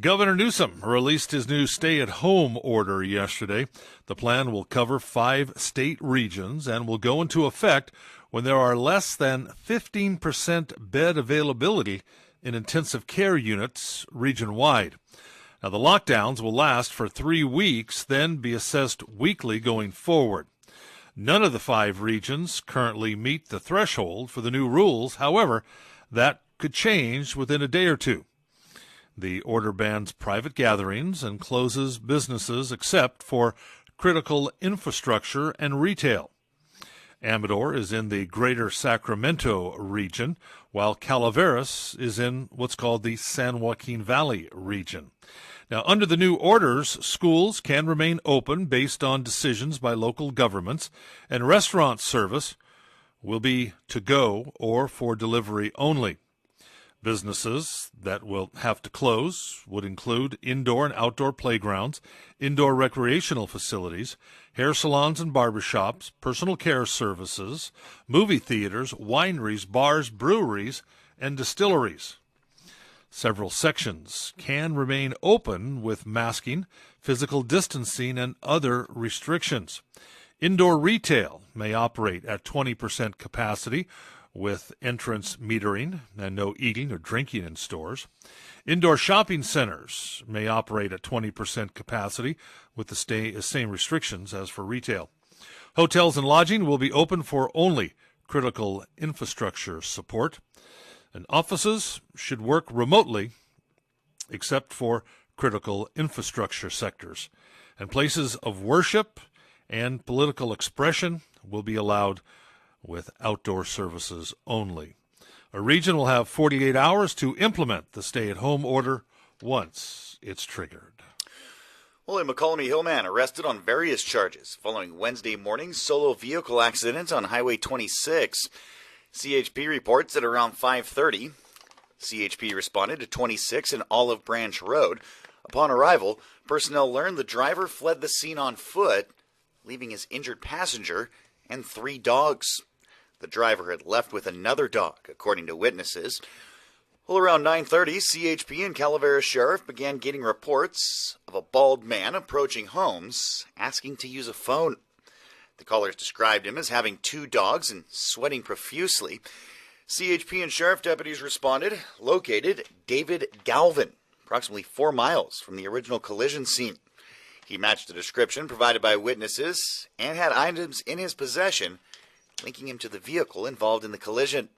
Governor Newsom released his new stay-at-home order yesterday. The plan will cover 5 state regions and will go into effect when there are less than 15% bed availability in intensive care units region-wide. Now, the lockdowns will last for 3 weeks, then be assessed weekly going forward. None of the 5 regions currently meet the threshold for the new rules. However, that could change within a day or two. The order bans private gatherings and closes businesses except for critical infrastructure and retail. Amador is in the greater Sacramento region, while Calaveras is in what's called the San Joaquin Valley region. Now, under the new orders, schools can remain open based on decisions by local governments, and restaurant service will be to go or for delivery only. Businesses that will have to close would include indoor and outdoor playgrounds, indoor recreational facilities, hair salons and barbershops, personal care services, movie theaters, wineries, bars, breweries, and distilleries. Several sections can remain open with masking, physical distancing, and other restrictions. Indoor retail may operate at 20% capacity, with entrance metering and no eating or drinking in stores. Indoor shopping centers may operate at 20% capacity with the same restrictions as for retail. Hotels and lodging will be open for only critical infrastructure support. And offices should work remotely except for critical infrastructure sectors. And places of worship and political expression will be allowed with outdoor services only. A region will have 48 hours to implement the stay-at-home order once it's triggered. Well, a McCallum Hillman arrested on various charges following Wednesday morning's solo vehicle accident on Highway 26. CHP reports that around 5:30, CHP responded to 26 and Olive Branch Road. Upon arrival, personnel learned the driver fled the scene on foot, leaving his injured passenger and 3 dogs. The driver had left with another dog, according to witnesses. Well, around 9:30, CHP and Calaveras Sheriff began getting reports of a bald man approaching homes, asking to use a phone. The callers described him as having 2 dogs and sweating profusely. CHP and Sheriff deputies responded, located David Galvin, approximately 4 miles from the original collision scene. He matched the description provided by witnesses and had items in his possession linking him to the vehicle involved in the collision.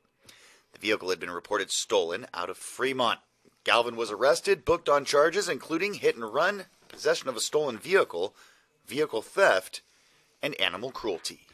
The vehicle had been reported stolen out of Fremont. Galvin was arrested, booked on charges including hit and run, possession of a stolen vehicle, vehicle theft, and animal cruelty.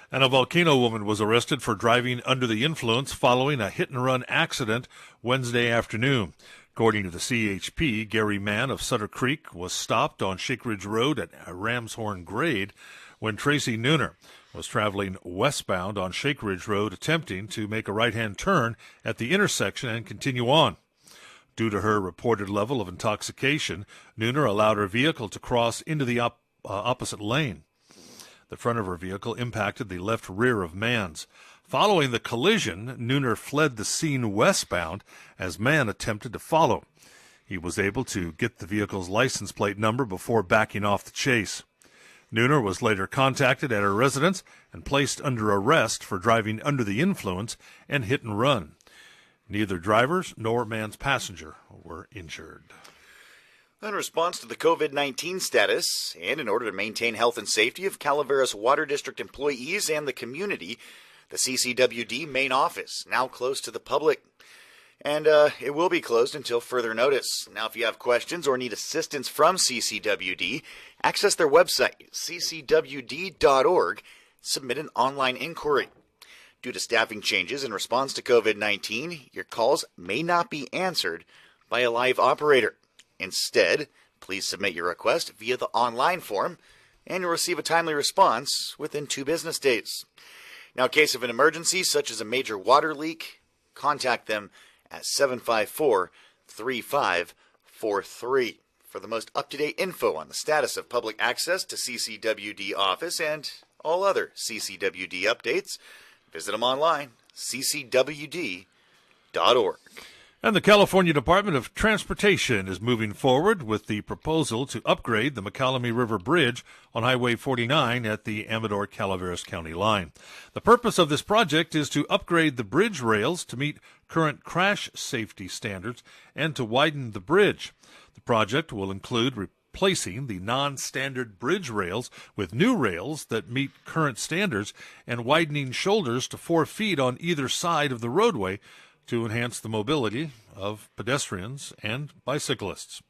And a Volcano woman was arrested for driving under the influence following a hit-and-run accident Wednesday afternoon. According to the CHP, Gary Mann of Sutter Creek was stopped on Shake Ridge Road at Ramshorn Grade when Tracy Nooner was traveling westbound on Shake Ridge Road attempting to make a right-hand turn at the intersection and continue on. Due to her reported level of intoxication, Nooner allowed her vehicle to cross into the opposite lane. The front of her vehicle impacted the left rear of Mann's. Following the collision, Nooner fled the scene westbound as Mann attempted to follow. He was able to get the vehicle's license plate number before backing off the chase. Nooner was later contacted at her residence and placed under arrest for driving under the influence and hit and run. Neither drivers nor Mann's passenger were injured. In response to the COVID-19 status, and in order to maintain health and safety of Calaveras Water District employees and the community, the CCWD main office now closed to the public. And it will be closed until further notice. Now, if you have questions or need assistance from CCWD, access their website, ccwd.org, submit an online inquiry. Due to staffing changes in response to COVID-19, your calls may not be answered by a live operator. Instead, please submit your request via the online form, and you'll receive a timely response within 2 business days. Now, in case of an emergency, such as a major water leak, contact them at 754-3543. For the most up-to-date info on the status of public access to CCWD office and all other CCWD updates, visit them online, ccwd.org. And the California Department of Transportation is moving forward with the proposal to upgrade the McCallamy River Bridge on Highway 49 at the Amador-Calaveras County line. The purpose of this project is to upgrade the bridge rails to meet current crash safety standards and to widen the bridge. The project will include replacing the non-standard bridge rails with new rails that meet current standards and widening shoulders to 4 feet on either side of the roadway to enhance the mobility of pedestrians and bicyclists.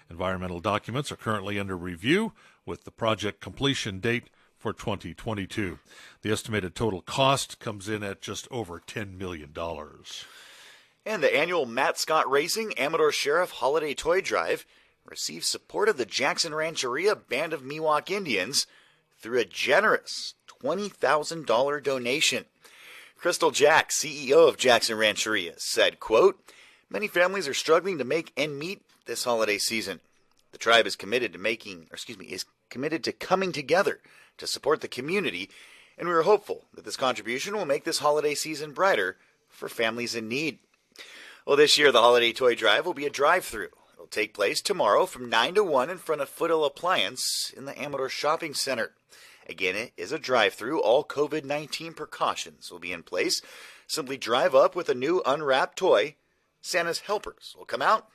Environmental documents are currently under review with the project completion date for 2022. The estimated total cost comes in at just over $10 million. And the annual Matt Scott Racing Amador Sheriff Holiday Toy Drive received support of the Jackson Rancheria Band of Miwok Indians through a generous $20,000 donation. Crystal Jack, CEO of Jackson Rancheria, said, quote, "Many families are struggling to make end meet this holiday season. The tribe is committed to coming together to support the community, and we are hopeful that this contribution will make this holiday season brighter for families in need." Well, this year the holiday toy drive will be a drive-through. It will take place tomorrow from 9 to 1 in front of Foothill Appliance in the Amador Shopping Center. Again, it is a drive-through. All COVID-19 precautions will be in place. Simply drive up with a new unwrapped toy. Santa's helpers will come out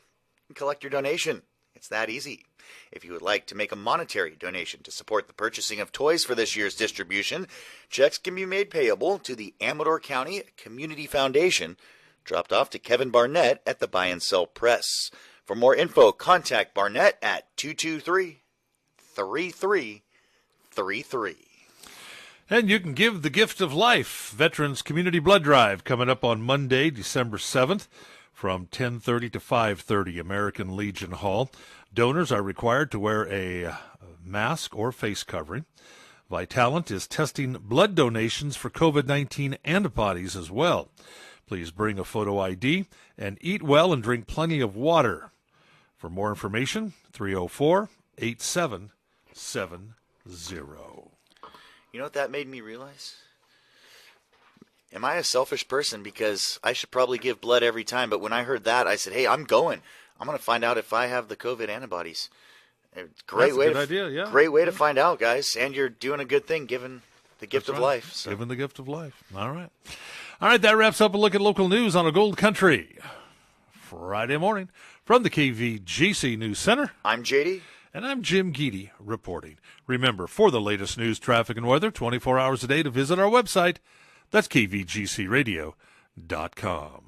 and collect your donation. It's that easy. If you would like to make a monetary donation to support the purchasing of toys for this year's distribution, checks can be made payable to the Amador County Community Foundation, dropped off to Kevin Barnett at the Buy and Sell Press. For more info, contact Barnett at 223-3333. And you can give the gift of life. Veterans Community Blood Drive coming up on Monday, December 7th from 10:30 to 5:30, American Legion Hall. Donors are required to wear a mask or face covering. Vitalant is testing blood donations for COVID-19 antibodies as well. Please bring a photo ID and eat well and drink plenty of water. For more information, 304-8770. You know what that made me realize? Am I a selfish person? Because I should probably give blood every time, but when I heard that, I said, hey, I'm going. I'm going to find out if I have the COVID antibodies. Great way to find out, guys. And you're doing a good thing, giving the gift of life. So. Giving the gift of life. All right, that wraps up a look at local news on a Gold Country Friday morning. From the KVGC News Center, I'm JD. And I'm Jim Geedy reporting. Remember, for the latest news, traffic, and weather, 24 hours a day to visit our website. That's kvgcradio.com.